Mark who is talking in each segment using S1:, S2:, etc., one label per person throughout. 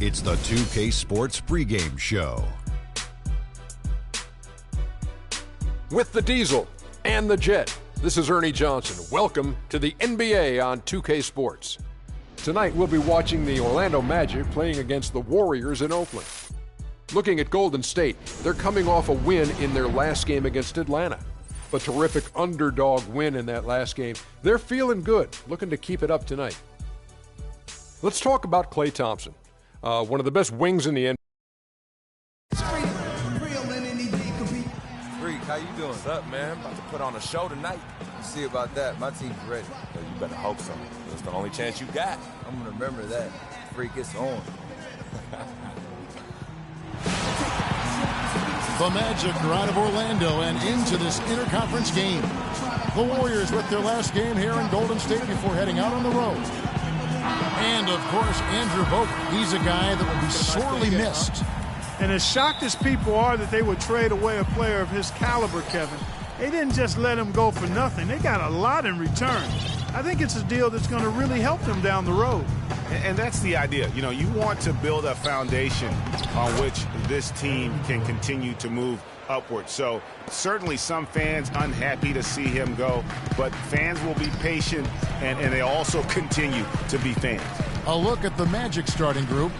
S1: It's the 2K Sports pregame show.
S2: With the Diesel and the Jet, this is Ernie Johnson. Welcome to the NBA on 2K Sports. Tonight we'll be watching the Orlando Magic playing against the Warriors in Oakland. Looking at Golden State, they're coming off a win in their last game against Atlanta. A terrific underdog win in that last game. They're feeling good, looking to keep it up tonight. Let's talk about Klay Thompson, one of the best wings in the NBA.
S3: Freak, how you doing?
S4: What's up, man? About to put on a show tonight.
S3: Let's see about that. My team's ready.
S4: Well, you better hope so. That's the only chance you got.
S3: I'm going to remember that. Freak, it's on.
S5: The Magic are out of Orlando and into this interconference game. The Warriors with their last game here in Golden State before heading out on the road. And, of course, Andrew Bogut. He's a guy that will be sorely missed.
S6: And as shocked as people are that they would trade away a player of his caliber, Kevin, they didn't just let him go for nothing. They got a lot in return. I think it's a deal that's going to really help them down the road.
S7: And that's the idea. You know, you want to build a foundation on which this team can continue to move upward. So certainly some fans unhappy to see him go, but fans will be patient, and they also continue to be fans.
S5: A look at the Magic starting group.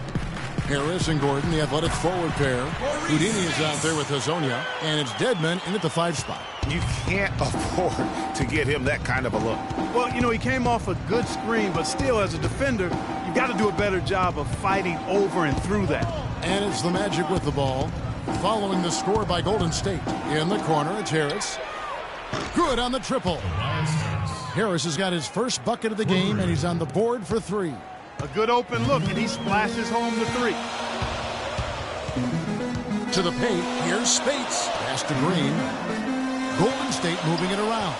S5: Harris and Gordon, the athletic forward pair. Houdini is out there with Hazonia, and it's Dedmon in at the 5 spot.
S7: You can't afford to get him that kind of a look.
S6: Well, you know, he came off a good screen, but still, as a defender, you got to do a better job of fighting over and through that.
S5: And it's the Magic with the ball, following the score by Golden State. In the corner, it's Harris. Good on the triple. Harris has got his first bucket of the game, and he's on the board for 3.
S6: A good open look, and he splashes home the 3.
S5: To the paint, here's Spates. Pass to Green. Golden State moving it around.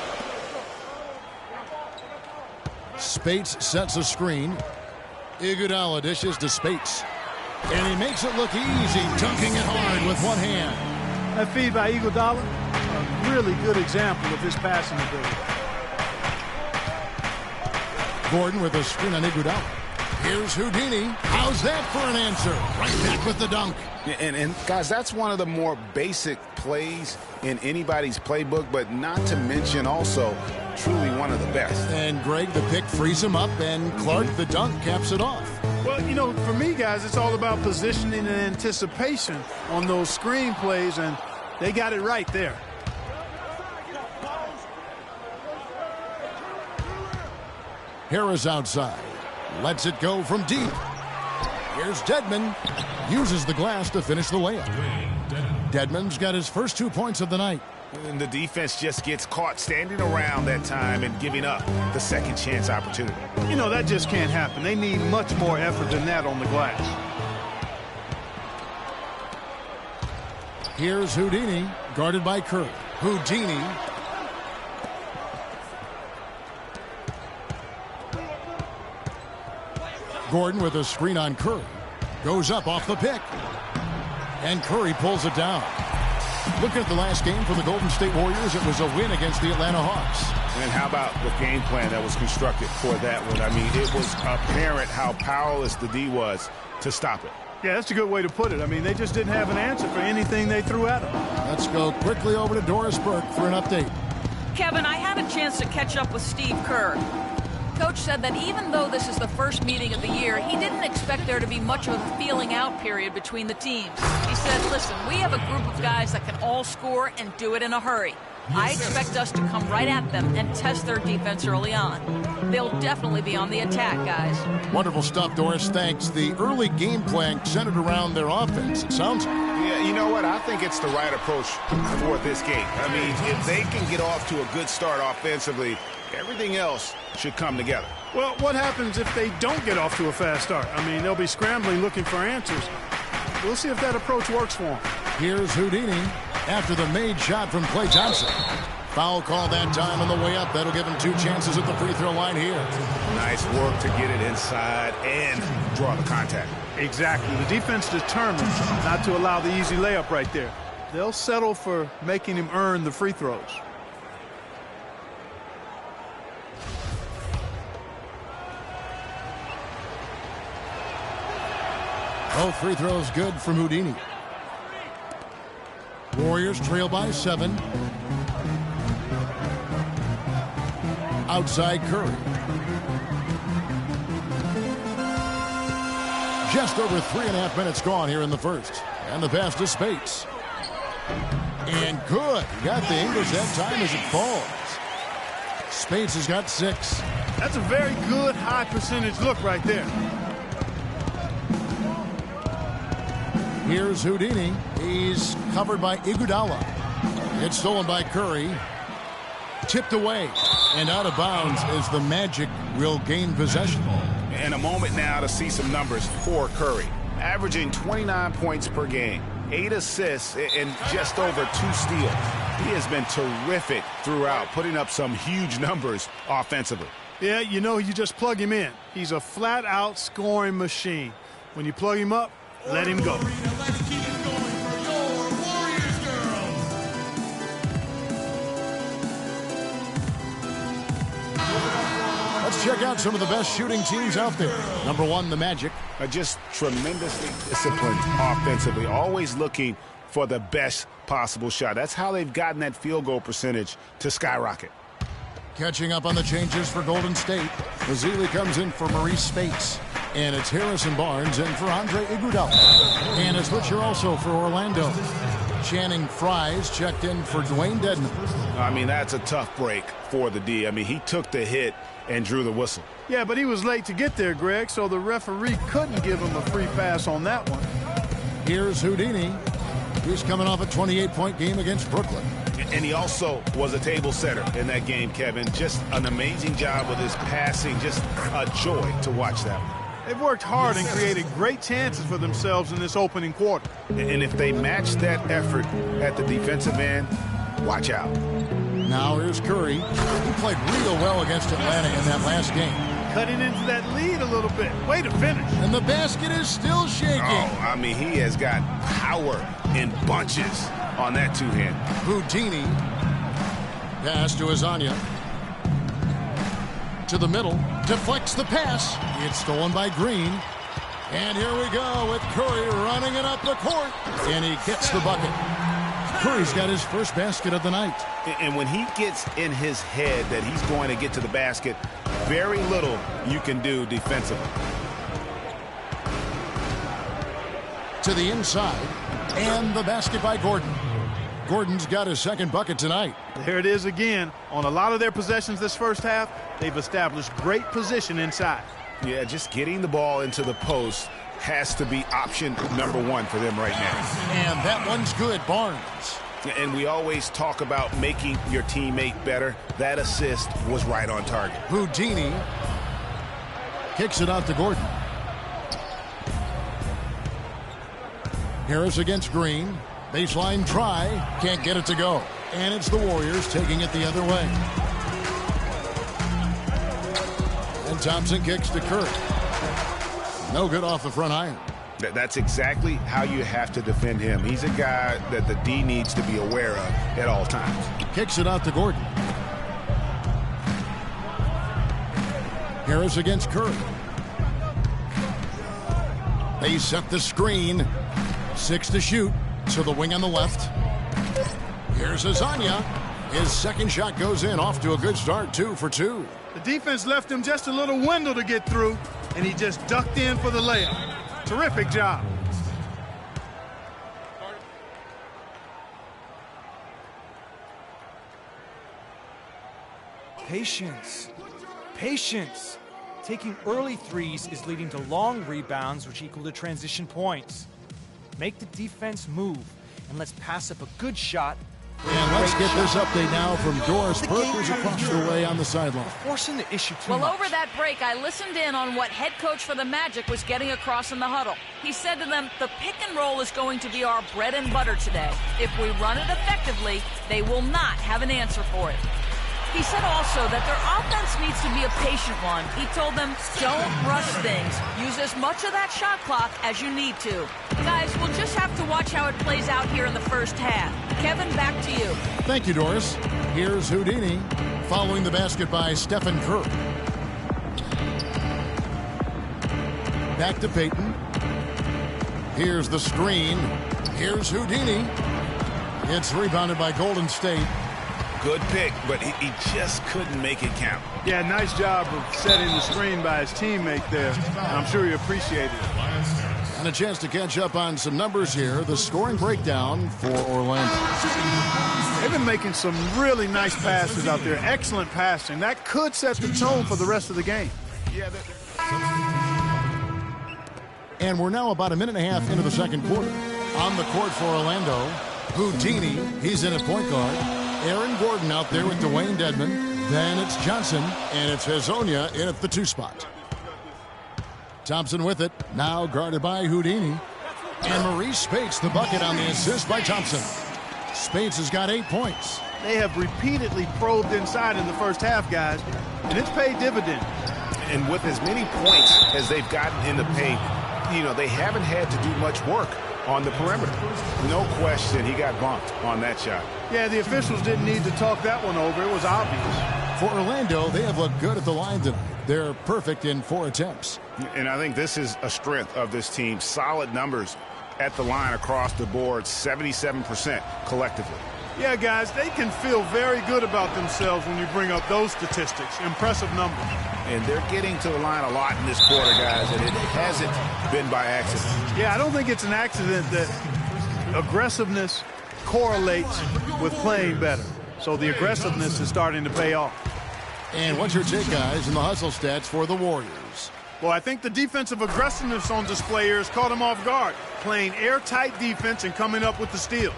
S5: Spates sets a screen. Iguodala dishes to Spates. And he makes it look easy, dunking it hard with one hand.
S6: That feed by Iguodala, a really good example of his passing ability.
S5: Gordon with a screen on Iguodala. Here's Houdini. How's that for an answer? Right back with the dunk.
S7: And guys, that's one of the more basic plays in anybody's playbook, but not to mention also truly one of the best.
S5: And Greg, the pick frees him up, and Clark, the dunk, caps it off.
S6: Well, you know, for me, guys, it's all about positioning and anticipation on those screen plays, and they got it right there.
S5: Harris outside. Lets it go from deep. Here's Dedmon. Uses the glass to finish the layup. Dedmon's got his first 2 points of the night.
S7: And the defense just gets caught standing around that time and giving up the second chance opportunity.
S6: You know, that just can't happen. They need much more effort than that on the glass.
S5: Here's Houdini, guarded by Curry. Houdini. Gordon with a screen on Curry. Goes up off the pick. And Curry pulls it down. Looking at the last game for the Golden State Warriors, it was a win against the Atlanta Hawks.
S7: And how about the game plan that was constructed for that one? I mean, it was apparent how powerless the D was to stop it.
S6: Yeah, that's a good way to put it. I mean, they just didn't have an answer for anything they threw at them.
S5: Let's go quickly over to Doris Burke for an update.
S8: Kevin, I had a chance to catch up with Steve Kerr. Coach said that even though this is the first meeting of the year, he didn't expect there to be much of a feeling out period between the teams. He said, listen, we have a group of guys that can all score and do it in a hurry. I expect us to come right at them and test their defense early on. They'll definitely be on the attack, guys.
S5: Wonderful stuff, Doris. Thanks. The early game plan centered around their offense, it sounds like.
S7: Yeah, you know what? I think it's the right approach for this game. I mean, if they can get off to a good start offensively, everything else should come together.
S6: Well, what happens if they don't get off to a fast start? I mean, they'll be scrambling looking for answers. We'll see if that approach works for them.
S5: Here's Houdini after the made shot from Klay Thompson. Foul call that time on the way up. That'll give him 2 chances at the free throw line here.
S7: Nice work to get it inside and draw the contact.
S6: Exactly. The defense determined not to allow the easy layup right there. They'll settle for making him earn the free throws.
S5: Both free throws good from Houdini. Warriors trail by 7. Outside Curry. Just over 3.5 minutes gone here in the first. And the pass to Spates. And good. He got the English that time as it falls. Spates has got 6.
S6: That's a very good high percentage look right there.
S5: Here's Houdini. He's covered by Iguodala. It's stolen by Curry. Tipped away and out of bounds as the Magic will gain possession.
S7: And a moment now to see some numbers for Curry. Averaging 29 points per game, 8 assists, and just over 2 steals. He has been terrific throughout, putting up some huge numbers offensively.
S6: Yeah, you know, you just plug him in. He's a flat-out scoring machine. When you plug him up, let him go.
S5: Let's check out some of the best shooting teams out there. Number 1, the Magic.
S7: Are just tremendously disciplined offensively, always looking for the best possible shot. That's how they've gotten that field goal percentage to skyrocket.
S5: Catching up on the changes for Golden State. Mazzilli comes in for Maurice Spates. And it's Harrison Barnes in for Andre Iguodala. And a switcher also for Orlando. Channing Frye's checked in for Dwayne Dedman.
S7: I mean, that's a tough break for the D. I mean, he took the hit and drew the whistle.
S6: Yeah, but he was late to get there, Greg, so the referee couldn't give him a free pass on that one.
S5: Here's Houdini. He's coming off a 28-point game against Brooklyn.
S7: And he also was a table setter in that game, Kevin. Just an amazing job with his passing. Just a joy to watch that one.
S6: They've worked hard and created great chances for themselves in this opening quarter.
S7: And if they match that effort at the defensive end, watch out.
S5: Now here's Curry. He played real well against Atlanta in that last game.
S6: Cutting into that lead a little bit. Way to finish.
S5: And the basket is still shaking.
S7: Oh, I mean, he has got power in bunches on that two-hand.
S5: Houdini. Pass to Azania. To the middle. Deflects the pass. It's stolen by Green. And here we go with Curry running it up the court. And he gets the bucket. Curry's got his first basket of the night.
S7: And when he gets in his head that he's going to get to the basket, very little you can do defensively.
S5: To the inside. And the basket by Gordon. Gordon's got his second bucket tonight.
S6: There it is again. On a lot of their possessions this first half, they've established great position inside.
S7: Yeah, just getting the ball into the post has to be option number 1 for them right now.
S5: And that one's good, Barnes.
S7: And we always talk about making your teammate better. That assist was right on target.
S5: Houdini kicks it out to Gordon. Harris against Green. Baseline try. Can't get it to go. And it's the Warriors taking it the other way. And Thompson kicks to Curry. No good off the front iron.
S7: That's exactly how you have to defend him. He's a guy that the D needs to be aware of at all times.
S5: Kicks it out to Gordon. Harris against Curry. They set the screen. 6 to shoot. To the wing on the left. Here's Azania. His second shot goes in. Off to a good start. 2 for 2.
S6: The defense left him just a little window to get through, and he just ducked in for the layup. Terrific job.
S9: Patience. Patience. Taking early threes is leading to long rebounds, which equal to transition points. Make the defense move, and let's pass up a good shot.
S5: And let's get this update now from Doris Perkins across the way on the sideline.
S9: Forcing the issue too
S8: Well,
S9: much.
S8: over that break, I listened in on what head coach for the Magic was getting across in the huddle. He said to them, the pick and roll is going to be our bread and butter today. If we run it effectively, they will not have an answer for it. He said also that their offense needs to be a patient one. He told them, don't rush things. Use as much of that shot clock as you need to. Guys, we'll just have to watch how it plays out here in the first half. Kevin, back to you.
S5: Thank you, Doris. Here's Houdini following the basket by Stephen Curry. Back to Peyton. Here's the screen. Here's Houdini. It's rebounded by Golden State.
S7: Good pick, but he just couldn't make it count.
S6: Yeah, nice job of setting the screen by his teammate there. I'm sure he appreciated it.
S5: And a chance to catch up on some numbers here. The scoring breakdown for Orlando.
S6: They've been making some really nice passes out there. Excellent passing. That could set the tone for the rest of the game.
S5: And we're now about a minute and a half into the second quarter. On the court for Orlando, Houdini, he's in at point guard. Aaron Gordon out there with Dwayne Dedmon. Then it's Johnson, and it's Hezonja in at the 2 spot. Thompson with it, now guarded by Houdini. And Maurice Spates, the bucket on the assist by Thompson. Spates has got 8 points.
S6: They have repeatedly probed inside in the first half, guys, and it's paid dividends.
S7: And with as many points as they've gotten in the paint, you know, they haven't had to do much work on the perimeter. No question he got bumped on that shot.
S6: Yeah, the officials didn't need to talk that one over. It was obvious.
S5: For Orlando, they have looked good at the line tonight. They're perfect in 4 attempts.
S7: And I think this is a strength of this team. Solid numbers at the line across the board, 77% collectively.
S6: Yeah, guys, they can feel very good about themselves when you bring up those statistics. Impressive numbers.
S7: And they're getting to the line a lot in this quarter, guys, and it hasn't been by accident.
S6: Yeah, I don't think it's an accident that aggressiveness correlates with playing better. So the aggressiveness is starting to pay off.
S5: And what's your take, guys, in the hustle stats for the Warriors?
S6: Well, I think the defensive aggressiveness on display here has caught them off guard, playing airtight defense and coming up with the steals.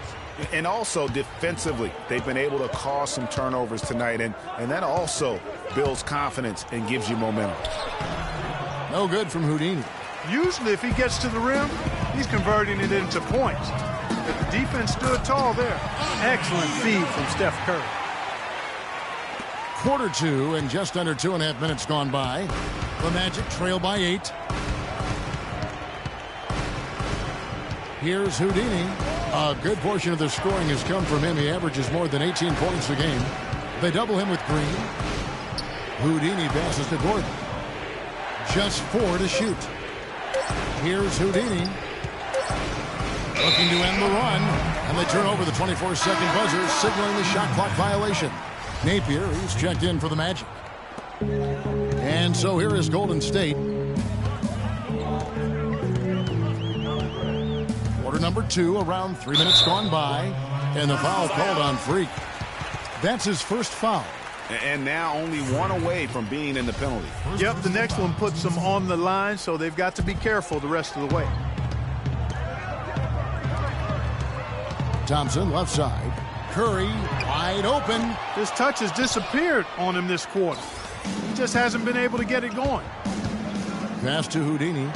S7: And also defensively, they've been able to cause some turnovers tonight, and that also builds confidence and gives you momentum.
S5: No good from Houdini.
S6: Usually if he gets to the rim, he's converting it into points. But the defense stood tall there. Excellent feed from Steph Curry.
S5: Quarter 2 and just under 2.5 minutes gone by. The Magic trail by 8. Here's Houdini. A good portion of the scoring has come from him. He averages more than 18 points a game. They double him with Green. Houdini passes to Gordon. Just 4 to shoot. Here's Houdini. Looking to end the run. And they turn over the 24-second buzzer, signaling the shot clock violation. Napier, he's checked in for the Magic. And so here is Golden State. Quarter number 2, around 3 minutes gone by. And the foul called on Freak. That's his first foul.
S7: And now only 1 away from being in the penalty.
S6: Yep, the next one puts them on the line, so they've got to be careful the rest of the way.
S5: Thompson, left side. Curry, wide open.
S6: His touch has disappeared on him this quarter. He just hasn't been able to get it going.
S5: Pass to Houdini.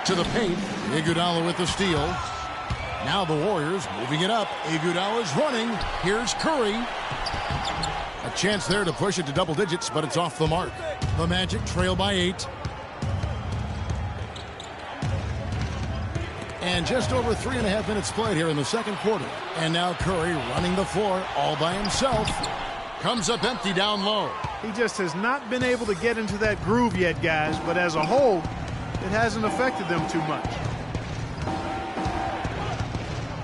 S5: To the paint. Iguodala with the steal. Now the Warriors moving it up. Iguodala's running. Here's Curry. A chance there to push it to double digits, but it's off the mark. The Magic trail by 8. And just over 3.5 minutes played here in the second quarter. And now Curry running the floor all by himself. Comes up empty down low.
S6: He just has not been able to get into that groove yet, guys. But as a whole, it hasn't affected them too much.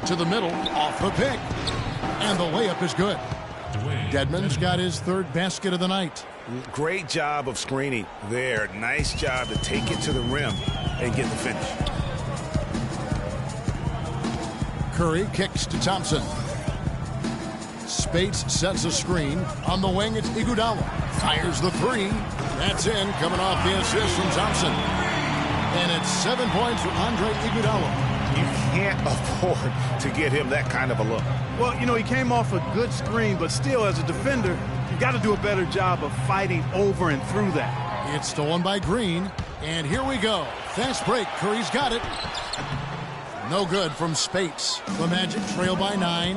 S5: To the middle, off the pick. And the layup is good. Dedmon's got his 3rd basket of the night.
S7: Great job of screening there. Nice job to take it to the rim and get the finish.
S5: Curry kicks to Thompson. Spates sets a screen. On the wing, it's Iguodala. Fires the 3. That's in, coming off the assist from Thompson. And it's 7 points for Andre Iguodala.
S7: You can't afford to get him that kind of a look.
S6: Well, you know, he came off a good screen, but still, as a defender, you got to do a better job of fighting over and through that.
S5: It's stolen by Green. And here we go. Fast break. Curry's got it. No good from Spates. The Magic trail by 9.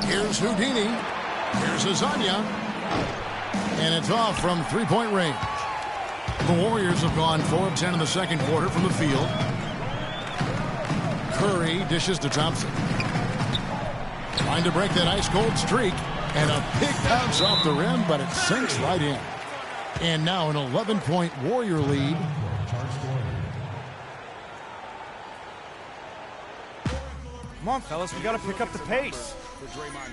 S5: Here's Houdini. Here's Hezonja. And it's off from 3-point range. The Warriors have gone 4 of 10 in the second quarter from the field. Curry dishes to Thompson. Trying to break that ice-cold streak. And a big bounce off the rim, but it sinks right in. And now an 11-point Warrior lead.
S9: Come on, fellas, we got to pick up the pace.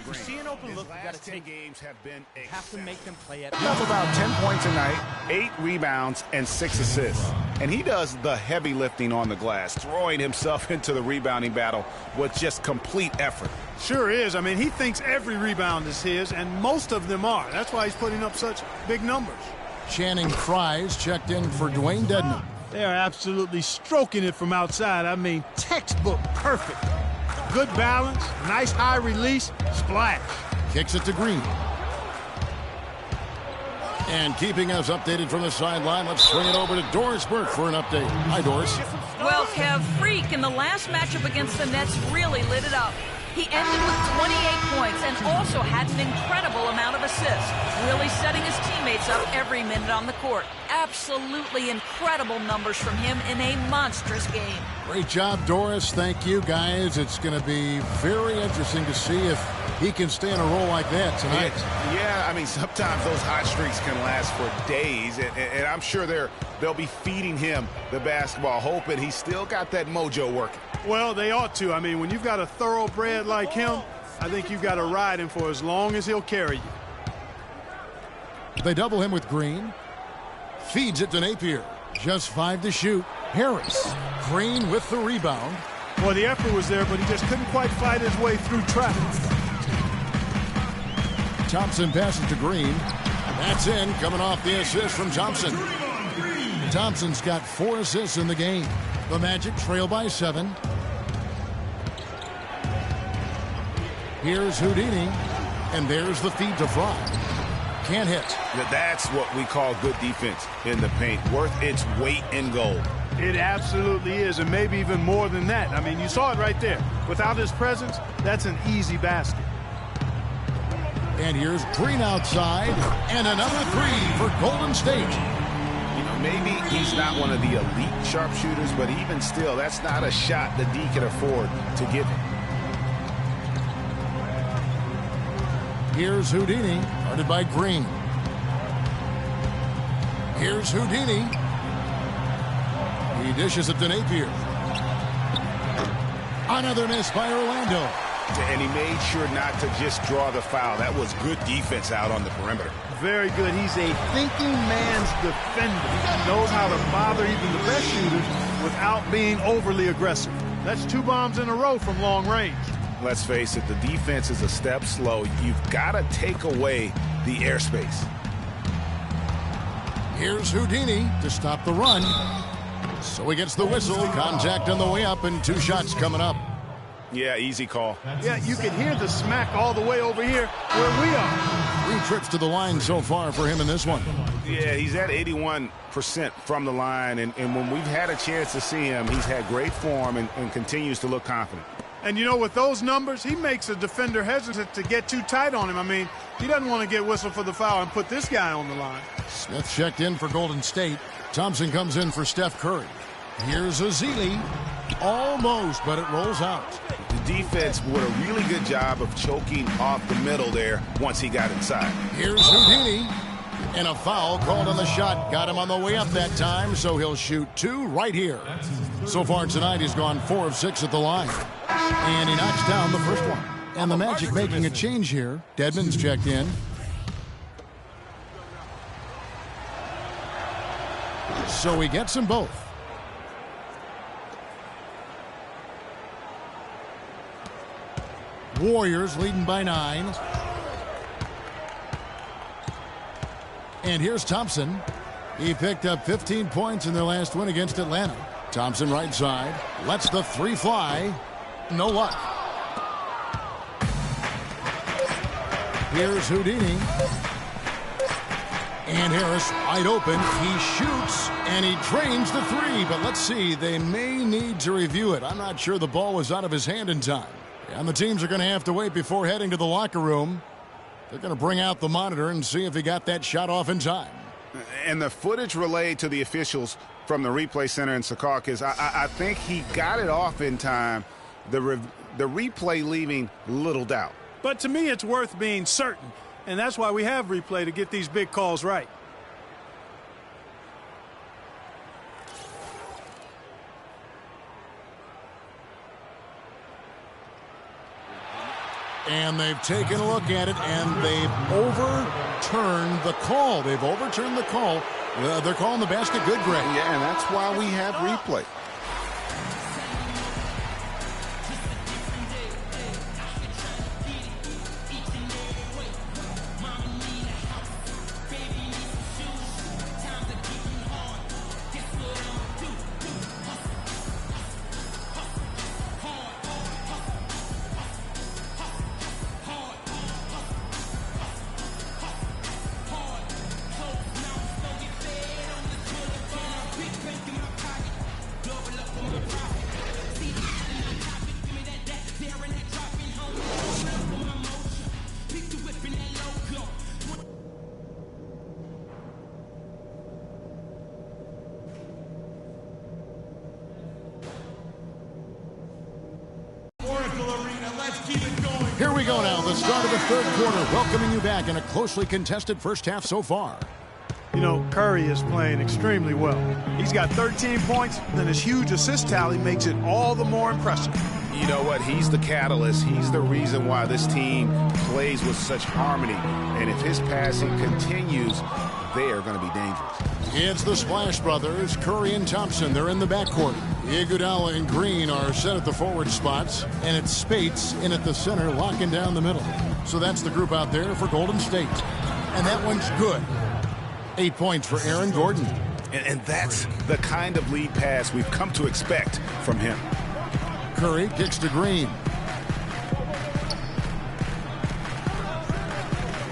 S9: You see an open look, we got to take
S7: games have been
S9: have to make them play at
S7: Up about 10 points a night, 8 rebounds, and 6 assists. And he does the heavy lifting on the glass, throwing himself into the rebounding battle with just complete effort.
S6: Sure is. I mean, he thinks every rebound is his, and most of them are. That's why he's putting up such big numbers.
S5: Channing Frye's checked in for Dwayne Dedman.
S6: They are absolutely stroking it from outside. I mean, textbook perfect. Good balance, nice high release, splash.
S5: Kicks it to Green. And keeping us updated from the sideline, let's swing it over to Doris Burke for an update. Hi, Doris.
S8: Well, Kev, Freak in the last matchup against the Nets really lit it up. He ended with 28 points and also had an incredible amount of assists, really setting his teammates up every minute on the court. Absolutely incredible numbers from him in a monstrous game.
S5: Great job, Doris. Thank you, guys. It's going to be very interesting to see if he can stay in a role like that tonight.
S7: Yeah, I mean, sometimes those hot streaks can last for days, and I'm sure they'll be feeding him the basketball, hoping he's still got that mojo working.
S6: Well, they ought to. I mean, when you've got a thoroughbred like him, I think you've got to ride him for as long as he'll carry you.
S5: They double him with Green. Feeds it to Napier. Just 5 to shoot. Harris. Green with the rebound.
S6: Well, the effort was there, but he just couldn't quite fight his way through traffic.
S5: Thompson passes to Green. That's in, coming off the assist from Thompson. Thompson's got 4 assists in the game. The Magic trail by 7. Here's Houdini, and there's the feed to Fry. Can't hit.
S7: That's what we call good defense in the paint, worth its weight in gold.
S6: It absolutely is, and maybe even more than that. I mean, you saw it right there. Without his presence, that's an easy basket.
S5: And here's Green outside, and another 3 for Golden State.
S7: Maybe he's not one of the elite sharpshooters, but even still, that's not a shot that D can afford to give him.
S5: Here's Houdini, guarded by Green. Here's Houdini. He dishes it to Napier. Another miss by Orlando.
S7: And he made sure not to just draw the foul. That was good defense out on the perimeter.
S6: Very good. He's a thinking man's defender. He knows how to bother even the best shooters without being overly aggressive. That's 2 bombs in a row from long range.
S7: Let's face it, the defense is a step slow. You've got to take away the airspace.
S5: Here's Houdini to stop the run. So he gets the whistle. Contact on the way up, and 2 shots coming up.
S7: Yeah, easy call.
S6: Yeah, you can hear the smack all the way over here where we are.
S5: 3 trips to the line so far for him in this one.
S7: Yeah, he's at 81% from the line, and when we've had a chance to see him, he's had great form and continues to look confident.
S6: And, you know, with those numbers, he makes a defender hesitant to get too tight on him. I mean, he doesn't want to get whistled for the foul and put this guy on the line.
S5: Smith checked in for Golden State. Thompson comes in for Steph Curry. Here's Azili. Almost, but it rolls out.
S7: The defense did a really good job of choking off the middle there once he got inside.
S5: Here's Houdini. And a foul called on the shot. Got him on the way up that time, so he'll shoot 2 right here. So far tonight, he's gone 4 of 6 at the line. And he knocks down the first one. And the Magic making a change here. Dedman's checked in. So he gets them both. Warriors leading by 9. And here's Thompson. He picked up 15 points in their last win against Atlanta. Thompson right side. Lets the 3 fly. No luck. Here's Houdini. And Harris wide open. He shoots and he drains the 3. But let's see. They may need to review it. I'm not sure the ball was out of his hand in time. And the teams are going to have to wait before heading to the locker room. They're going to bring out the monitor and see if he got that shot off in time.
S7: And the footage relayed to the officials from the replay center in Secaucus, I think he got it off in time. The replay leaving little doubt.
S6: But to me, it's worth being certain, and that's why we have replay to get these big calls right.
S5: And they've taken a look at it, and they've overturned the call. They've overturned the call. They're calling the basket good, Greg.
S7: Yeah, and that's why we have replay.
S5: Here we go now, the start of the third quarter, welcoming you back in a closely contested first half so far.
S6: You know, Curry is playing extremely well. He's got 13 points, then his huge assist tally makes it all the more impressive.
S7: You know what? He's the catalyst. He's the reason why this team plays with such harmony. And if his passing continues, they are going to be dangerous.
S5: It's the Splash Brothers, Curry and Thompson. They're in the backcourt. Iguodala and Green are set at the forward spots, and it's Spates in at the center, locking down the middle. So that's the group out there for Golden State. And that one's good. 8 points for Aaron Gordon.
S7: And that's the kind of lead pass we've come to expect from him.
S5: Curry kicks to Green.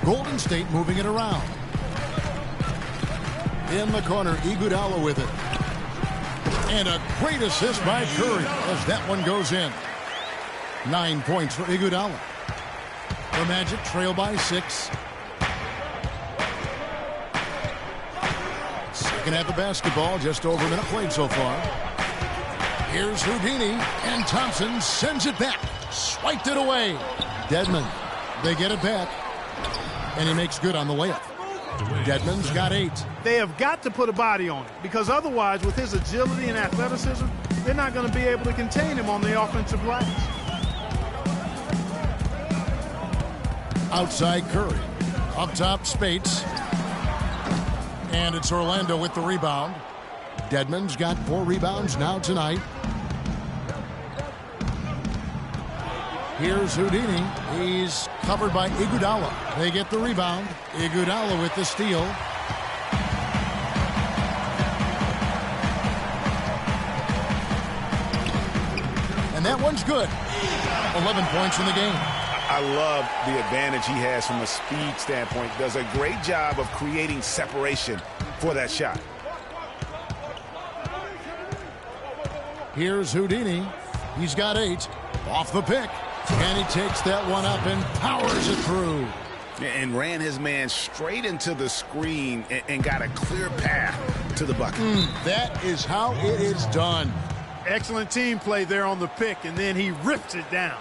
S5: Golden State moving it around. In the corner, Iguodala with it. And a great assist by Curry as that one goes in. 9 points for Iguodala. The Magic trail by 6. Second half of basketball, just over a minute played so far. Here's Houdini, and Thompson sends it back. Swiped it away. Dedmon, they get it back. And he makes good on the layup. Dedmon's got 8.
S6: They have got to put a body on it, because otherwise, with his agility and athleticism, they're not going to be able to contain him on the offensive glass.
S5: Outside Curry. Up top, Spates. And it's Orlando with the rebound. Dedmon's got 4 rebounds now tonight. Here's Houdini. He's covered by Iguodala. They get the rebound. Iguodala with the steal. And that one's good. 11 points in the game.
S7: I love the advantage he has from a speed standpoint. Does a great job of creating separation for that shot.
S5: Here's Houdini. He's got 8. Off the pick. And he takes that one up and powers it through.
S7: And ran his man straight into the screen and got a clear path to the bucket.
S5: That is how it is done.
S6: Excellent team play there on the pick, and then he rips it down.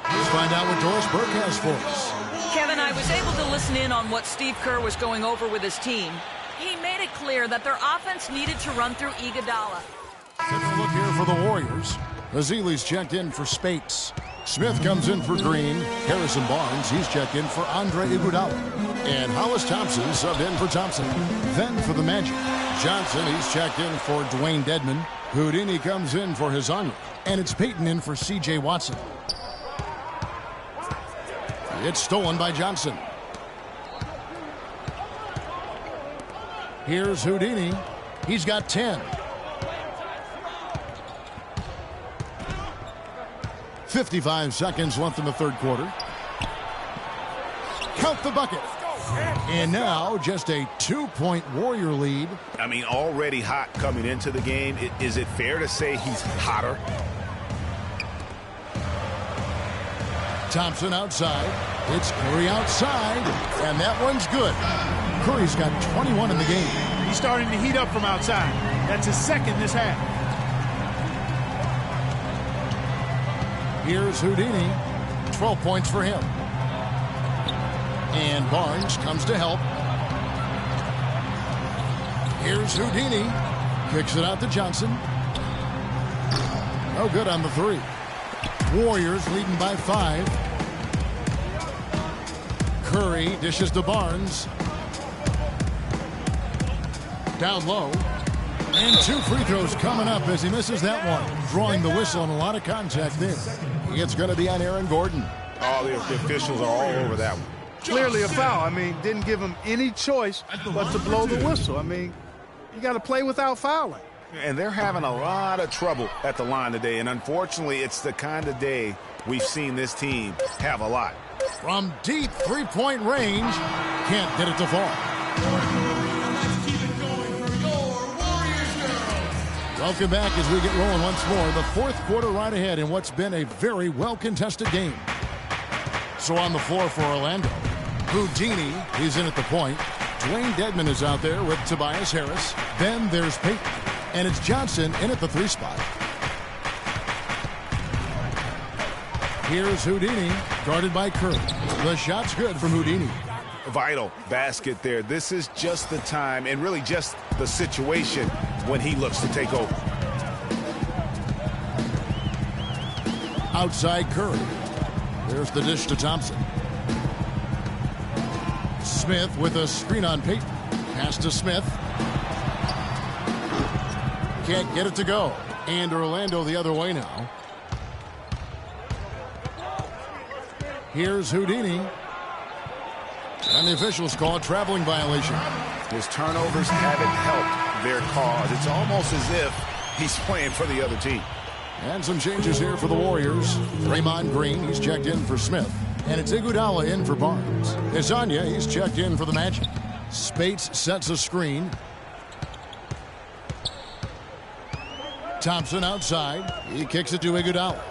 S5: Let's find out what Doris Burke has for us.
S8: Kevin, I was able to listen in on what Steve Kerr was going over with his team. He made it clear that their offense needed to run through Iguodala.
S5: Let's look here for the Warriors. Azili's checked in for Spates. Smith comes in for Green. Harrison Barnes, he's checked in for Andre Iguodala. And Hollis Thompson subbed in for Thompson. Then for the Magic, Johnson, he's checked in for Dwayne Dedmon. Houdini comes in for Hizanra. And it's Peyton in for C.J. Watson. It's stolen by Johnson. Here's Houdini. He's got 10. 55 seconds left in the third quarter. Count the bucket. And now just a 2-point Warrior lead.
S7: I mean, already hot coming into the game. Is it fair to say he's hotter?
S5: Thompson outside. It's Curry outside. And that one's good. Curry's got 21 in the game.
S6: He's starting to heat up from outside. That's his second this half.
S5: Here's Houdini. 12 points for him. And Barnes comes to help. Here's Houdini. Kicks it out to Johnson. No good on the three. Warriors leading by 5. Curry dishes to Barnes. Down low. And 2 free throws coming up as he misses that one. Drawing the whistle and a lot of contact there. It's going to be on Aaron Gordon.
S7: Oh, the officials are all over that one.
S6: Clearly a foul. I mean, didn't give him any choice but to blow the whistle. I mean, you got to play without fouling.
S7: And they're having a lot of trouble at the line today. And unfortunately, it's the kind of day we've seen this team have a lot.
S5: From deep three-point range, can't get it to fall. Welcome back as we get rolling once more. The fourth quarter right ahead in what's been a very well-contested game. So on the floor for Orlando, Houdini, he's in at the point. Dwayne Dedmon is out there with Tobias Harris. Then there's Payton. And it's Johnson in at the 3 spot. Here's Houdini, guarded by Curry. The shot's good from Houdini.
S7: Vital basket there. This is just the time and really just the situation when he looks to take over.
S5: Outside Curry. There's the dish to Thompson. Smith with a screen on Payton. Pass to Smith. Can't get it to go. And Orlando the other way now. Here's Houdini. And the officials call a traveling violation.
S7: His turnovers haven't helped their cause. It's almost as if he's playing for the other team.
S5: And some changes here for the Warriors. Draymond Green, he's checked in for Smith. And it's Iguodala in for Barnes. Isanya, he's checked in for the Magic. Spates sets a screen. Thompson outside. He kicks it to Iguodala.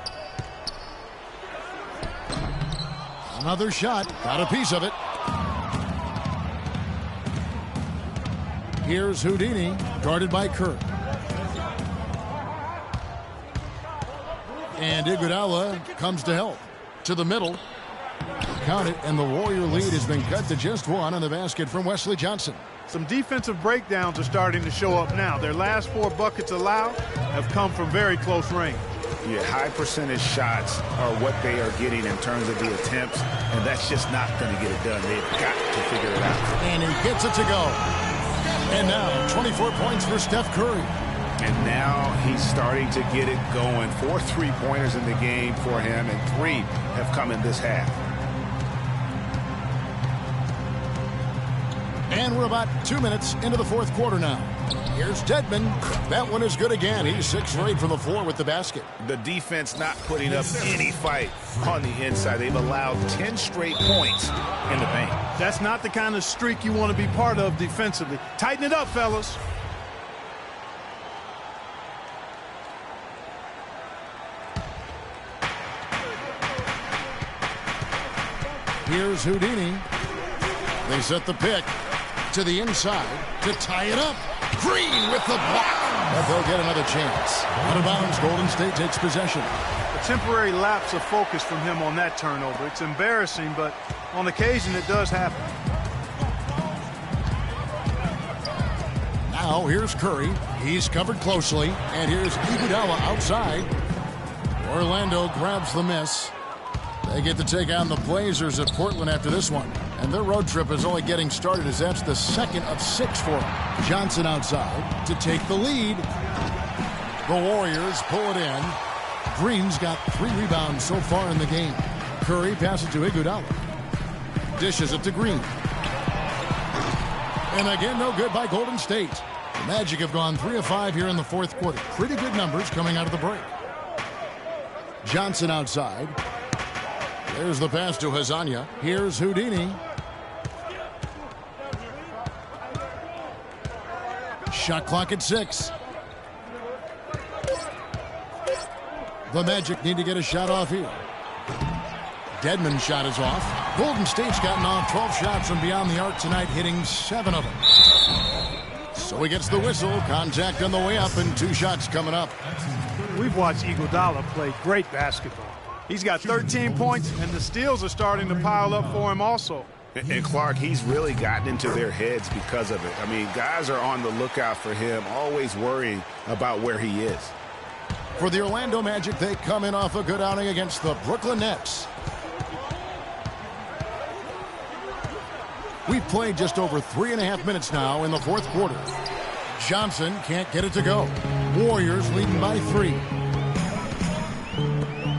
S5: Another shot. Got a piece of it. Here's Houdini, guarded by Kerr. And Iguodala comes to help. To the middle. Count it, and the Warrior lead has been cut to just 1 on the basket from Wesley Johnson.
S6: Some defensive breakdowns are starting to show up now. Their last 4 buckets allowed have come from very close range.
S7: Yeah, high percentage shots are what they are getting in terms of the attempts, and that's just not going to get it done. They've got to figure it out.
S5: And he gets it to go. And now 24 points for Steph Curry.
S7: And now he's starting to get it going. 4 3-pointers in the game for him, and 3 have come in this half.
S5: And we're about 2 minutes into the fourth quarter now. Here's Dedmon. That one is good again. He's 6 for 8 from the floor with the basket.
S7: The defense not putting up any fight on the inside. They've allowed 10 straight points in the paint.
S6: That's not the kind of streak you want to be part of defensively. Tighten it up, fellas.
S5: Here's Houdini. They set the pick to the inside to tie it up. Green with the block. But they'll get another chance. Out of bounds, Golden State takes possession.
S6: A temporary lapse of focus from him on that turnover. It's embarrassing, but on occasion it does happen.
S5: Now here's Curry. He's covered closely. And here's Iguodala outside. Orlando grabs the miss. They get to take on the Blazers at Portland after this one. And their road trip is only getting started as that's the second of 6 for them. Johnson outside to take the lead. The Warriors pull it in. Green's got 3 rebounds so far in the game. Curry passes to Iguodala. Dishes it to Green. And again, no good by Golden State. The Magic have gone 3 of 5 here in the fourth quarter. Pretty good numbers coming out of the break. Johnson outside. There's the pass to Hazanya. Here's Houdini. Shot clock at 6. The Magic need to get a shot off here. Dedmon's shot is off. Golden State's gotten off 12 shots from beyond the arc tonight, hitting 7 of them. So he gets the whistle. Contact on the way up and 2 shots coming up.
S6: We've watched Iguodala play great basketball. He's got 13 points, and the steals are starting to pile up for him also.
S7: And Clark, he's really gotten into their heads because of it. I mean, guys are on the lookout for him, always worrying about where he is.
S5: For the Orlando Magic, they come in off a good outing against the Brooklyn Nets. We've played just over 3.5 minutes now in the fourth quarter. Johnson can't get it to go. Warriors leading by 3.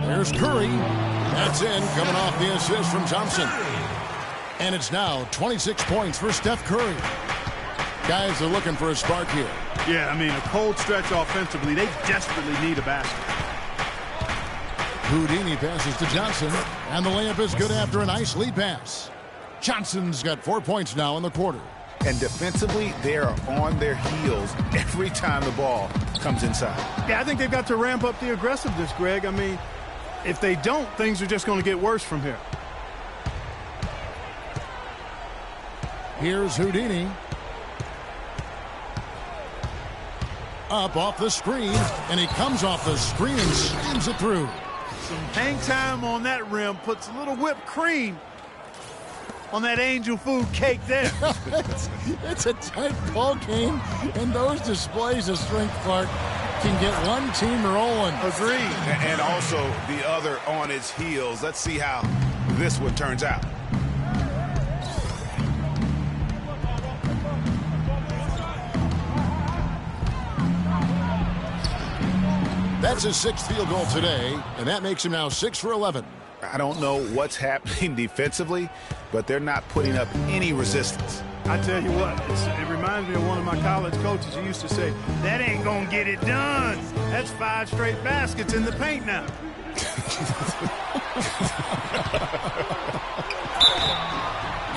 S5: There's Curry. That's in, coming off the assist from Thompson. And it's now 26 points for Steph Curry. Guys are looking for a spark here.
S6: Yeah, I mean, a cold stretch offensively. They desperately need a basket.
S5: Houdini passes to Johnson, and the layup is good after a nice lead pass. Johnson's got 4 points now in the quarter.
S7: And defensively, they are on their heels every time the ball comes inside.
S6: Yeah, I think they've got to ramp up the aggressiveness, Greg. I mean, if they don't, things are just going to get worse from here.
S5: Here's Houdini. Up off the screen, and he comes off the screen and slams it through.
S6: Some hang time on that rim puts a little whipped cream on that angel food cake there.
S5: It's a tight ball game, and those displays of strength, Clark, can get one team rolling.
S6: Agreed.
S7: And also the other on its heels. Let's see how this one turns out.
S5: That's his 6th field goal today, and that makes him now 6 for 11.
S7: I don't know what's happening defensively, but they're not putting up any resistance.
S6: I tell you what, it reminds me of one of my college coaches who used to say, that ain't going to get it done. That's 5 straight baskets in the paint now.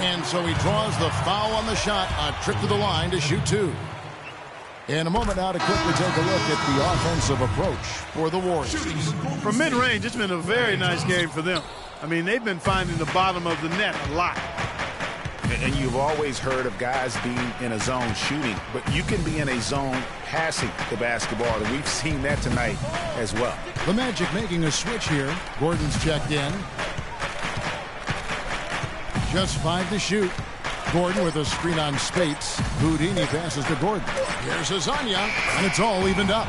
S5: And so he draws the foul on the shot, a trip to the line to shoot 2. In a moment now to quickly take a look at the offensive approach for the Warriors.
S6: From mid-range, it's been a very nice game for them. I mean, they've been finding the bottom of the net a lot.
S7: And you've always heard of guys being in a zone shooting, but you can be in a zone passing the basketball, and we've seen that tonight as well.
S5: The Magic making a switch here. Gordon's checked in. Just 5 to shoot. Gordon with a screen on Spates. Houdini passes to Gordon. Here's Azania, and it's all evened up.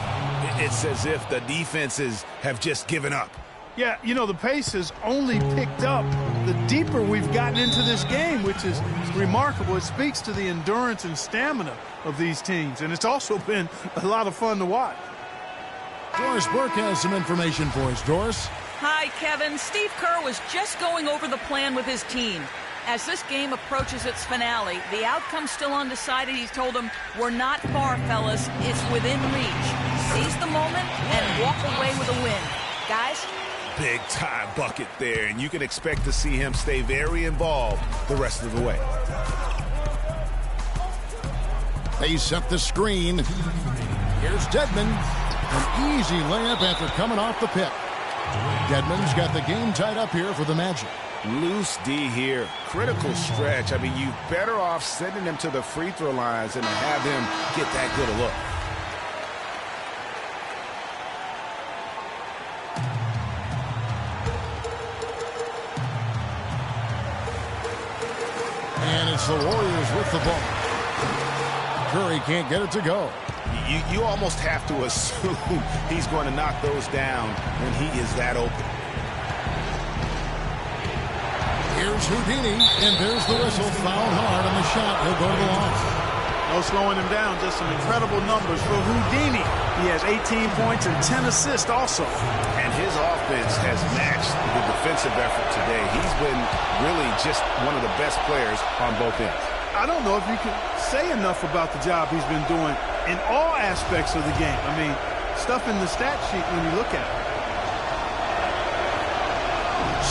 S7: It's as if the defenses have just given up.
S6: Yeah, you know, the pace has only picked up the deeper we've gotten into this game, which is remarkable. It speaks to the endurance and stamina of these teams, and it's also been a lot of fun to watch.
S5: Doris Burke has some information for us. Doris?
S8: Hi, Kevin. Steve Kerr was just going over the plan with his team. As this game approaches its finale, the outcome's still undecided. He's told them, we're not far, fellas. It's within reach. Seize the moment and walk away with a win. Guys?
S7: Big time bucket there, and you can expect to see him stay very involved the rest of the way.
S5: They set the screen. Here's Dedmon. An easy layup after coming off the pick. Dedmon's got the game tied up here for the Magic.
S7: Loose D here. Critical stretch. I mean, you're better off sending him to the free throw lines than to have him get that good a look.
S5: And it's the Warriors with the ball. Curry can't get it to go.
S7: You almost have to assume he's going to knock those down when he is that open.
S5: Here's Houdini, and there's the whistle. Fouled hard on the shot. He'll go to the line.
S6: No slowing him down. Just some incredible numbers for Houdini. He has 18 points and 10 assists also.
S7: And his offense has matched the defensive effort today. He's been really just one of the best players on both ends.
S6: I don't know if you can say enough about the job he's been doing in all aspects of the game. I mean, stuff in the stat sheet when you look at it.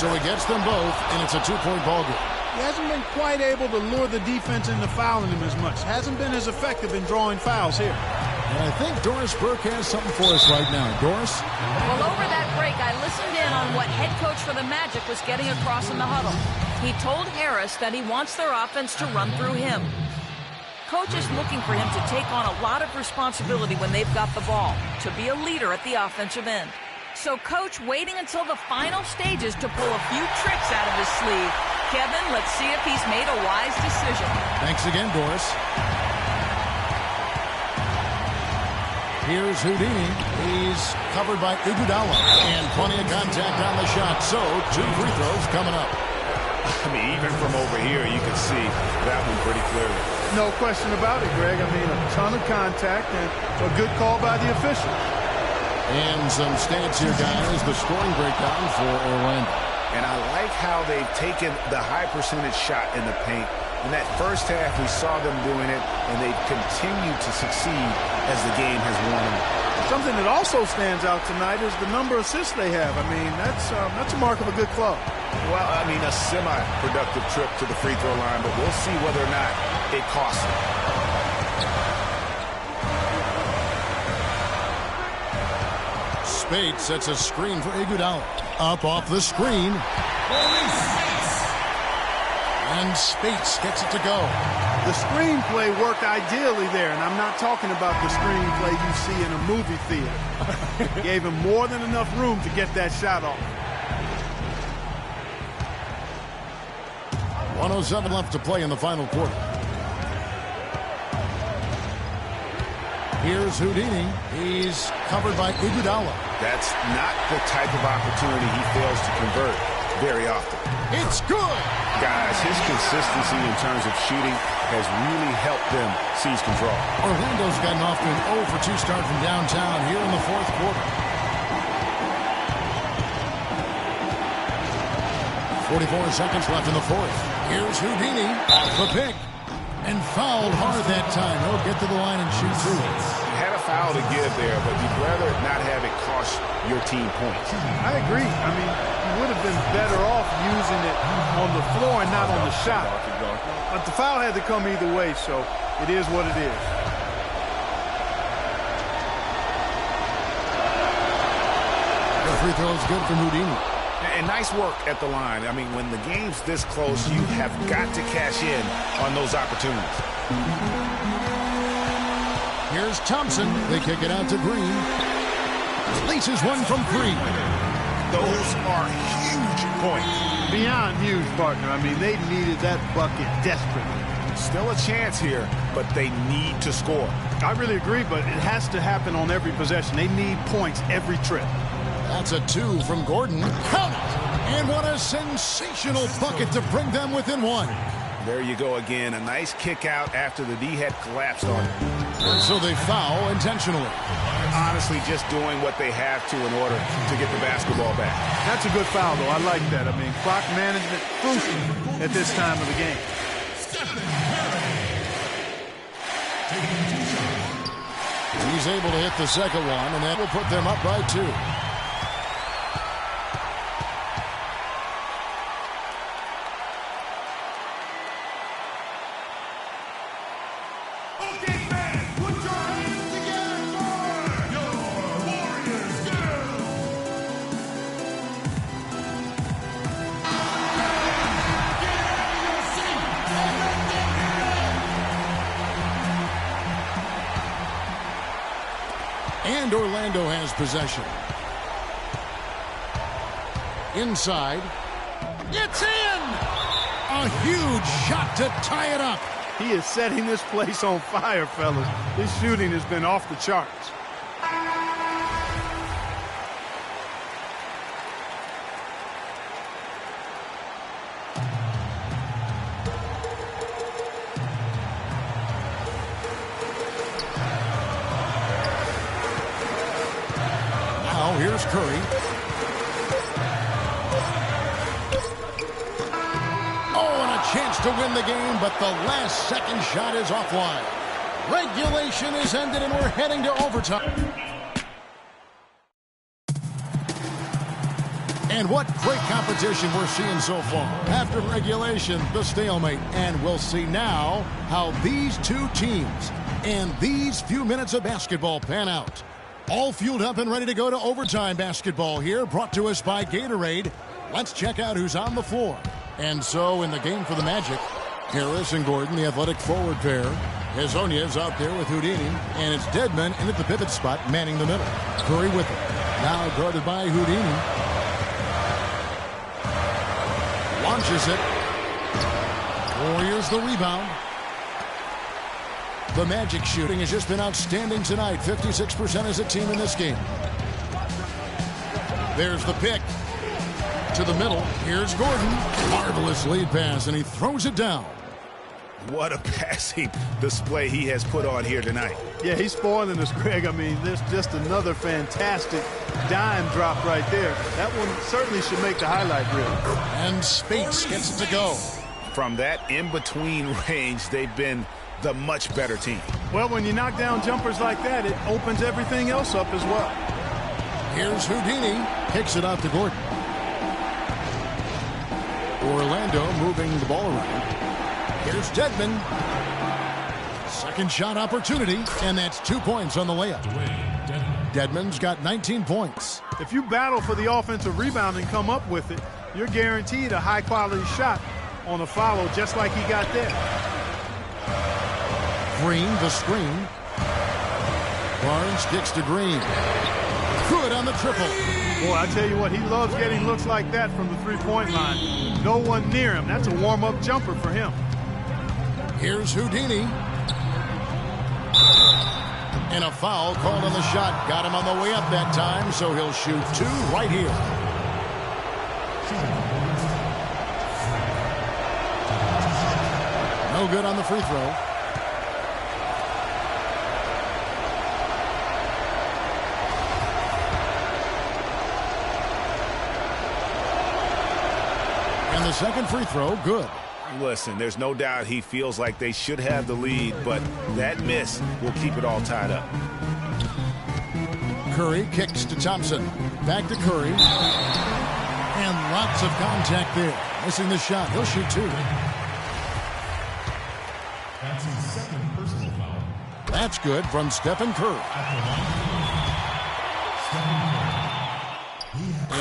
S5: So he gets them both, and it's a 2-point ball game.
S6: He hasn't been quite able to lure the defense into fouling him as much. Hasn't been as effective in drawing fouls here.
S5: And I think Doris Burke has something for us right now. Doris?
S8: Well, over that break, I listened in on what head coach for the Magic was getting across in the huddle. He told Harris that he wants their offense to run through him. Coach is looking for him to take on a lot of responsibility when they've got the ball, to be a leader at the offensive end. So Coach waiting until the final stages to pull a few tricks out of his sleeve. Kevin, let's see if he's made a wise decision.
S5: Thanks again, Doris. Here's Houdini. He's covered by Iguodala. And plenty of contact on the shot. So, 2 free throws coming up.
S7: I mean, even from over here, you can see that one pretty clearly.
S6: No question about it, Greg. I mean, a ton of contact and a good call by the official.
S5: And some stats here, guys. The scoring breakdown for Orlando.
S7: And I like how they've taken the high percentage shot in the paint. In that first half, we saw them doing it, and they've continued to succeed as the game has worn on.
S6: Something that also stands out tonight is the number of assists they have. I mean, that's a mark of a good club.
S7: Well, I mean, a semi-productive trip to the free throw line, but we'll see whether or not it costs them.
S5: Spade sets a screen for Iguodala. Up off the screen. And Spates gets it to go.
S6: The screenplay worked ideally there, and I'm not talking about the screenplay you see in a movie theater. Gave him more than enough room to get that shot off.
S5: 1:07 left to play in the final quarter. Here's Houdini. He's covered by Iguodala.
S7: That's not the type of opportunity he fails to convert very often.
S5: It's good!
S7: Guys, his consistency in terms of shooting has really helped them seize control.
S5: Orlando's gotten off to an 0 for 2 start from downtown here in the fourth quarter. 44 seconds left in the fourth. Here's Houdini off the pick. And fouled hard that time. He'll get to the line and shoot through it.
S7: Had a foul to give there, but you'd rather not have it cost your team points.
S6: I agree. I mean, you would have been better off using it on the floor and not on the shot. But the foul had to come either way, so it is what it is.
S5: The free throw is good for Houdini.
S7: And nice work at the line. I mean, when the game's this close, you have got to cash in on those opportunities.
S5: Here's Thompson. They kick it out to Green. Laces one from 3.
S7: Those are huge points.
S6: Beyond huge, partner. I mean, they needed that bucket desperately.
S7: Still a chance here, but they need to score.
S6: I really agree, but it has to happen on every possession. They need points every trip.
S5: That's a 2 from Gordon. Count it! And what a sensational bucket to bring them within 1.
S7: There you go again. A nice kick out after the D had collapsed on it.
S5: And so they foul intentionally.
S7: Honestly, just doing what they have to in order to get the basketball back.
S6: That's a good foul, though. I like that. I mean, clock management crucial at this time of the game.
S5: He's able to hit the second one, and that will put them up by 2. And Orlando has possession. Inside. It's in! A huge shot to tie it up.
S6: He is setting this place on fire, fellas. His shooting has been off the charts.
S5: Here's Curry. Oh, and a chance to win the game, but the last second shot is offline. Regulation is ended, and we're heading to overtime. And what great competition we're seeing so far. After regulation, the stalemate. And we'll see now how these two teams and these few minutes of basketball pan out. All fueled up and ready to go to overtime basketball here, brought to us by Gatorade. Let's check out who's on the floor. And so in the game for the Magic, Harris and Gordon, the athletic forward pair. Hazonia is out there with Houdini, and it's Deadman in at the pivot spot, manning the middle. Curry with it. Now guarded by Houdini. Launches it. Warriors the rebound. The Magic shooting has just been outstanding tonight. 56% as a team in this game. There's the pick. To the middle. Here's Gordon. Marvelous lead pass, and he throws it down.
S7: What a passing display he has put on here tonight.
S6: Yeah, he's spoiling us, Greg. I mean, there's just another fantastic dime drop right there. That one certainly should make the highlight reel.
S5: And Spates gets it to go.
S7: From that in-between range, they've been the much better team.
S6: Well, when you knock down jumpers like that, it opens everything else up as well.
S5: Here's Houdini. Kicks it out to Gordon. Orlando moving the ball around. Here's Deadman. Second shot opportunity, and that's 2 points on the layup. Deadman's got 19 points.
S6: If you battle for the offensive rebound and come up with it, you're guaranteed a high-quality shot on a follow just like he got there.
S5: Green, the screen. Barnes kicks to Green. Good on the triple.
S6: Boy, I tell you what, he loves getting looks like that from the three-point line. No one near him. That's a warm-up jumper for him.
S5: Here's Houdini. And a foul called on the shot. Got him on the way up that time, so he'll shoot two right here. No good on the free throw. And the second free throw, good.
S7: Listen, there's no doubt he feels like they should have the lead, but that miss will keep it all tied up.
S5: Curry kicks to Thompson. Back to Curry. And lots of contact there. Missing the shot. He'll shoot two.
S10: That's his second personal foul.
S5: That's good from Stephen Curry.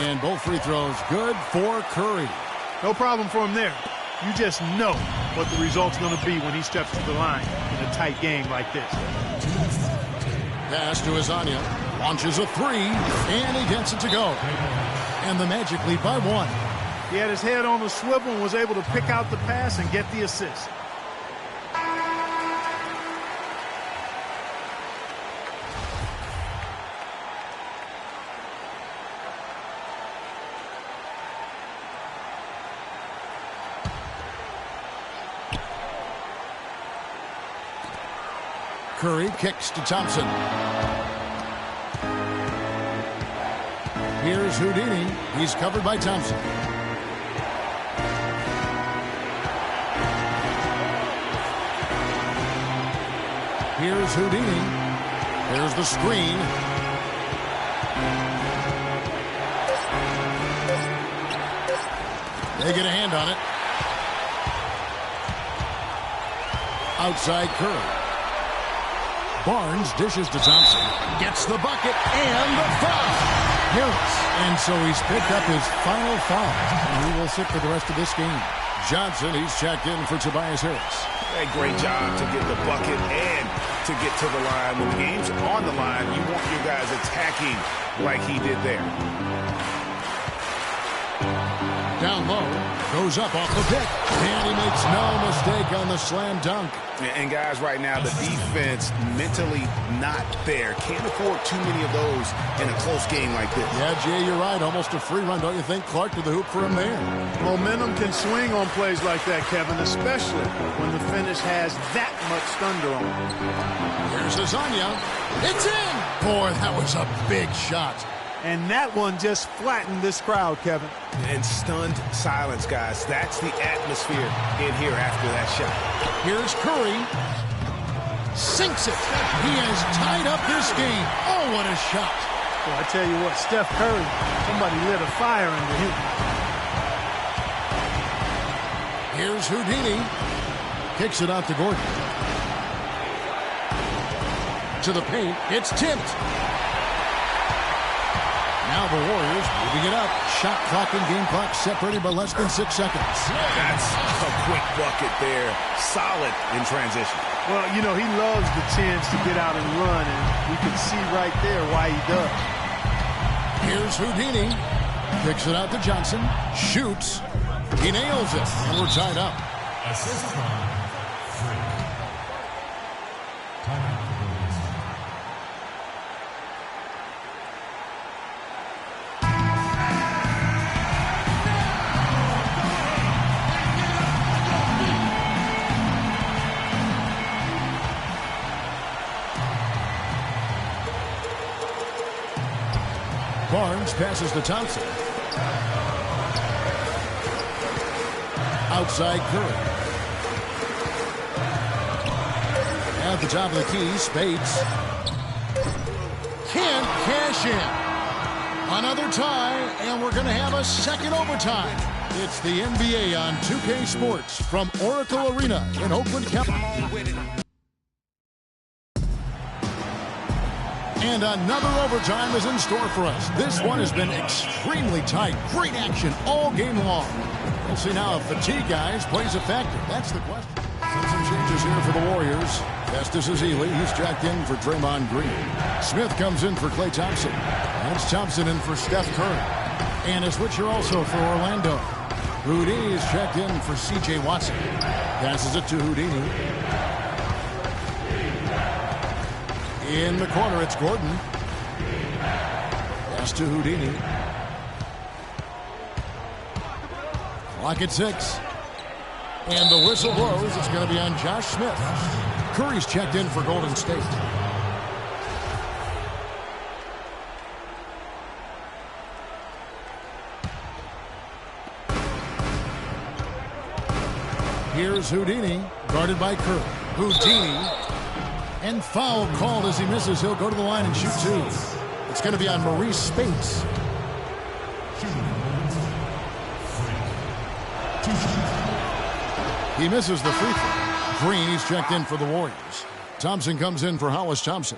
S5: And both free throws good for Curry.
S6: No problem for him there. You just know what the result's going to be when he steps to the line in a tight game like this.
S5: Pass to Hazonia. Launches a three, and he gets it to go. And the Magic lead by one.
S6: He had his head on a swivel and was able to pick out the pass and get the assist.
S5: Curry kicks to Thompson. Here's Houdini. He's covered by Thompson. Here's Houdini. There's the screen. They get a hand on it. Outside Curry. Barnes dishes to Thompson. Gets the bucket and the foul. Harris. And so he's picked up his final foul. And he will sit for the rest of this game. Johnson, he's checked in for Tobias Harris.
S7: Hey, great job to get the bucket and to get to the line. When the game's on the line, you want your guys attacking like he did there.
S5: Down low, goes up off the pick, and he makes no mistake on the slam dunk.
S7: And guys, right now, the defense mentally not there. Can't afford too many of those in a close game like this.
S5: Yeah, Jay, you're right. Almost a free run, don't you think? Clark to the hoop for him there.
S6: Momentum can swing on plays like that, Kevin, especially when the finish has that much thunder on it.
S5: Here's Hazonia. It's in! Boy, that was a big shot.
S6: And that one just flattened this crowd, Kevin.
S7: And stunned silence, guys. That's the atmosphere in here after that shot.
S5: Here's Curry. Sinks it. He has tied up this game. Oh, what a shot.
S6: Well, I tell you what, Steph Curry, somebody lit a fire under him.
S5: Here's Houdini. Kicks it out to Gordon. To the paint. It's tipped. Now the Warriors moving it up. Shot clock and game clock separated by less than 6 seconds.
S7: That's a quick bucket there. Solid in transition.
S6: Well, you know, he loves the chance to get out and run, and we can see right there why he does.
S5: Here's Houdini. Kicks it out to Johnson. Shoots. He nails it. And we're tied up.
S10: Assist from Freak. Timeout for Golden State.
S5: Barnes passes to Thompson. Outside Curry. At the top of the key, Spades. Can't cash in. Another tie, and we're going to have a second overtime. It's the NBA on 2K Sports from Oracle Arena in Oakland, California. And another overtime is in store for us. This one has been extremely tight. Great action all game long. We'll see now if fatigue, guys, plays a factor. That's the question. Some changes here for the Warriors. Festus is Ely. He's jacked in for Draymond Green. Smith comes in for Klay Thompson. That's Thompson in for Steph Curry. And a switcher also for Orlando. Houdini is checked in for C.J. Watson. Passes it to Houdini. In the corner, it's Gordon. Pass to Houdini. Clock at 6. And the whistle blows. It's going to be on Josh Smith. Curry's checked in for Golden State. Here's Houdini, guarded by Curry. Houdini. And foul called as he misses. He'll go to the line and shoot 2. It's going to be on Maurice Spates. He misses the free throw. Green, he's checked in for the Warriors. Thompson comes in for Hollis Thompson.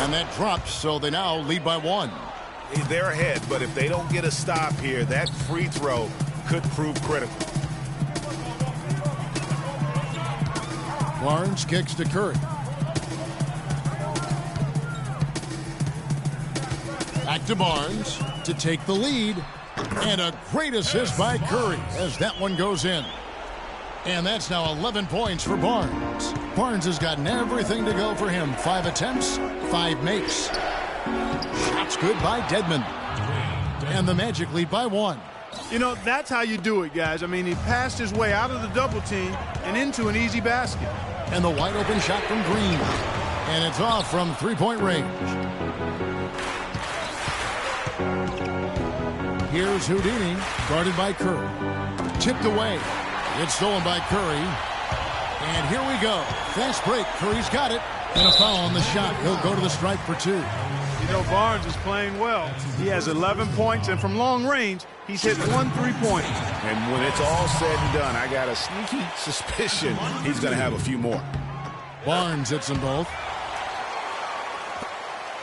S5: And that drops, so they now lead by 1.
S7: They're ahead, but if they don't get a stop here, that free throw could prove critical.
S5: Barnes kicks to Curry. Back to Barnes to take the lead. And a great assist by Curry as that one goes in. And that's now 11 points for Barnes. Barnes has gotten everything to go for him. 5 attempts, 5 makes. Shots good by Dedmon. And the Magic lead by 1.
S6: You know, that's how you do it, guys. I mean, he passed his way out of the double team and into an easy basket.
S5: And the wide open shot from Green. And it's off from 3-point range. Here's Houdini, guarded by Curry. Tipped away. It's stolen by Curry. And here we go. Fast break. Curry's got it. And a foul on the shot. He'll go to the stripe for 2.
S6: You know, Barnes is playing well. He has 11 points, and from long range, he's hit 1 3-pointer.
S7: And when it's all said and done, I got a sneaky suspicion he's going to have a few more.
S5: Barnes hits them both.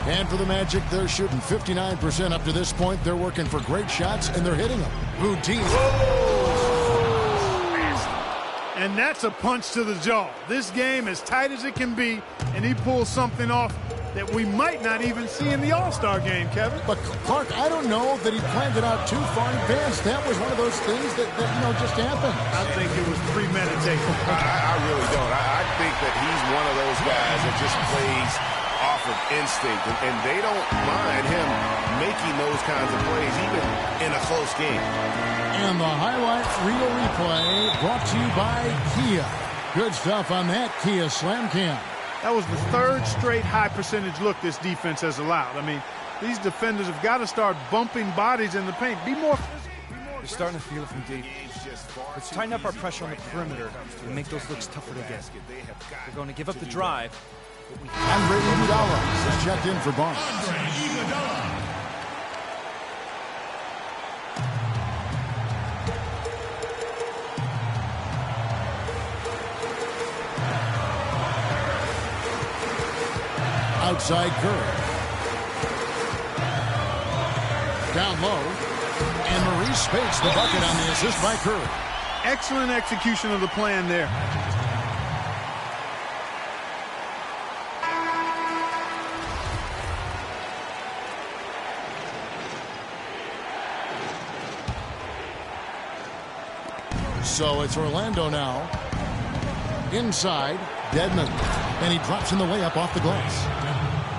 S5: And for the Magic, they're shooting 59% up to this point. They're working for great shots, and they're hitting them. Houdini.
S6: And that's a punch to the jaw. This game as tight as it can be, and he pulls something off that we might not even see in the All-Star game, Kevin.
S5: But, Clark, I don't know that he planned it out too far in advance. That was one of those things that just happened.
S6: I think it was premeditated.
S7: I really don't. I think that he's one of those guys that just plays off of instinct, and they don't mind him making those kinds of plays, even in a close game.
S5: And the highlight reel replay brought to you by Kia. Good stuff on that Kia Slam Cam.
S6: That was the 3rd straight high-percentage look this defense has allowed. I mean, these defenders have got to start bumping bodies in the paint. Be more physical.
S9: You're starting to feel it from deep. Let's tighten up our pressure on the perimeter and make those looks tougher to get. We're going to give up the drive.
S5: Andre Iguodala is checked in for Barnes. Outside Curry. Down low. And Maurice Spates the bucket on the assist by Curry.
S6: Excellent execution of the plan there.
S5: So it's Orlando now. Inside, Dedmon. And he drops in the layup off the glass.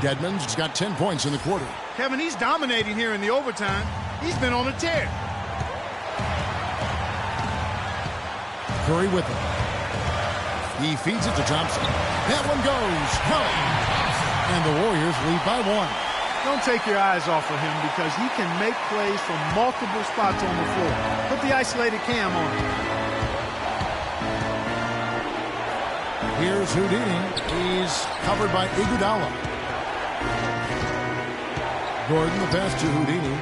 S5: Dedmon's got 10 points in the quarter.
S6: Kevin, he's dominating here in the overtime. He's been on a tear.
S5: Curry with him. He feeds it to Thompson. That one goes. Curry. And the Warriors lead by 1.
S6: Don't take your eyes off of him because he can make plays from multiple spots on the floor. Put the isolated cam on him.
S5: Here's Houdini. He's covered by Iguodala. Gordon the pass to Houdini.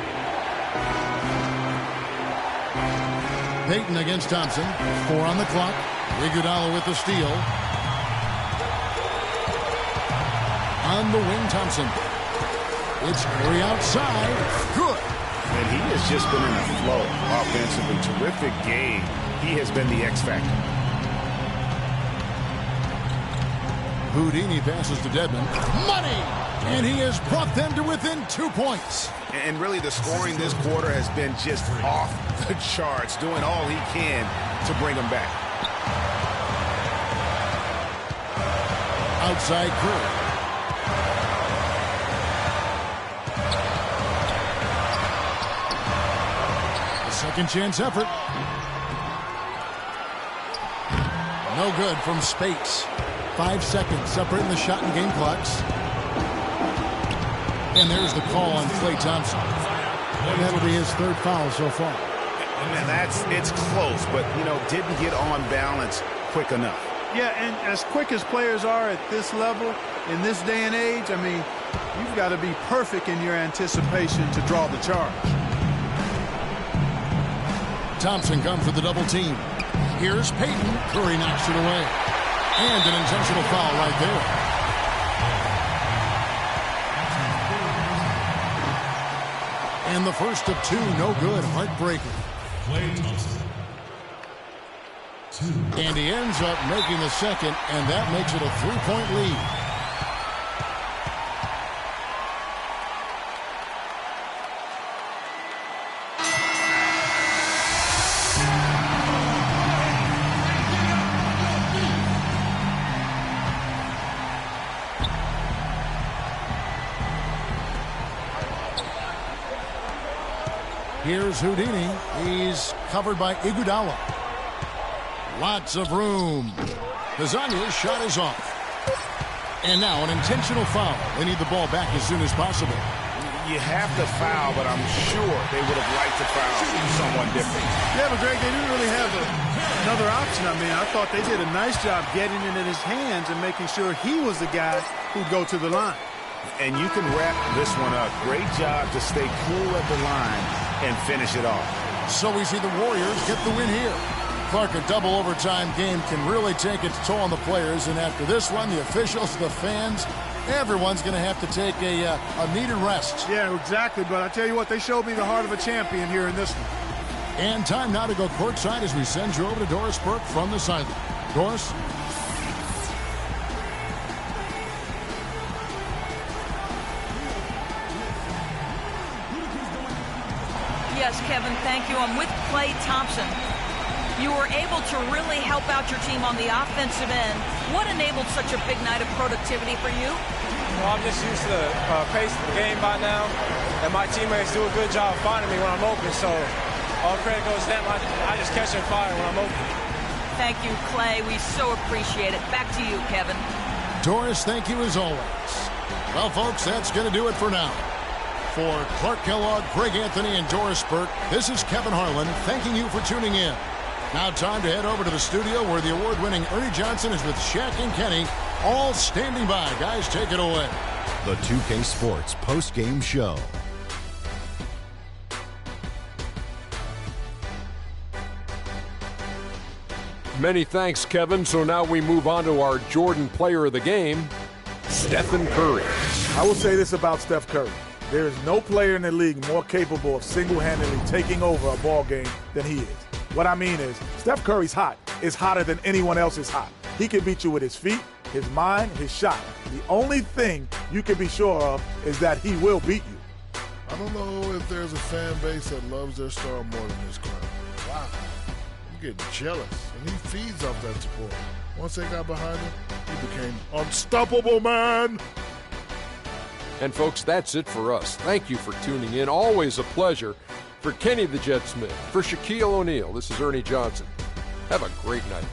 S5: Payton against Thompson. 4 on the clock. Iguodala with the steal. On the wing, Thompson. It's Curry outside. Good.
S7: And he has just been in a flow offensively. Terrific game. He has been the X factor.
S5: Houdini passes to Dedmon. Money! And he has brought them to within 2 points.
S7: And really the scoring this quarter has been just off the charts, doing all he can to bring them back.
S5: Outside Curry. A second chance effort. No good from Spates. 5 seconds separating the shot and game clocks. And there's the call on Klay Thompson. And that'll be his 3rd foul so far.
S7: And it's close, but, didn't get on balance quick enough.
S6: Yeah, and as quick as players are at this level, in this day and age, I mean, you've got to be perfect in your anticipation to draw the charge.
S5: Thompson comes with the double team. Here's Payton. Curry knocks it away. And an intentional foul right there. And the first of 2, no good. Heartbreaker.
S10: Klay Thompson. 2.
S5: And he ends up making the second, and that makes it a 3-point lead. Here's Houdini. He's covered by Iguodala. Lots of room. Hazanya's shot is off. And now an intentional foul. They need the ball back as soon as possible.
S7: You have to foul, but I'm sure they would have liked to foul someone different.
S6: Yeah, but Greg, they didn't really have another option. I mean, I thought they did a nice job getting it in his hands and making sure he was the guy who'd go to the line.
S7: And you can wrap this one up. Great job to stay cool at the line and finish it off.
S5: So we see the Warriors get the win here. Clark, a double overtime game can really take its toll on the players. And after this one, the officials, the fans, everyone's going to have to take a needed rest.
S6: Yeah, exactly. But I tell you what, they showed me the heart of a champion here in this one.
S5: And time now to go courtside as we send you over to Doris Burke from the sideline. Doris?
S8: Yes, Kevin, thank you. I'm with Klay Thompson. You were able to really help out your team on the offensive end. What enabled such a big night of productivity for you?
S11: Well, I'm just used to the pace of the game by now, and my teammates do a good job finding me when I'm open, so all credit goes to them. I just catch and fire when I'm open.
S8: Thank you, Klay. We so appreciate it. Back to you, Kevin.
S5: Doris, thank you as always. Well, folks, that's going to do it for now. For Clark Kellogg, Greg Anthony, and Doris Burke, this is Kevin Harlan thanking you for tuning in. Now time to head over to the studio where the award-winning Ernie Johnson is with Shaq and Kenny, all standing by. Guys, take it away.
S1: The 2K Sports post-game show.
S2: Many thanks, Kevin. So now we move on to our Jordan Player of the Game. Stephen Curry.
S12: I will say this about Steph Curry. There is no player in the league more capable of single-handedly taking over a ball game than he is. What I mean is, Steph Curry's hot. Is hotter than anyone else is hot. He can beat you with his feet, his mind, his shot. The only thing you can be sure of is that he will beat you.
S13: I don't know if there's a fan base that loves their star more than this crowd. Wow. I'm getting jealous, and he feeds off that support. Once they got behind him, he became unstoppable, man.
S2: And folks, that's it for us. Thank you for tuning in. Always a pleasure. For Kenny the Jet Smith, for Shaquille O'Neal, this is Ernie Johnson. Have a great night.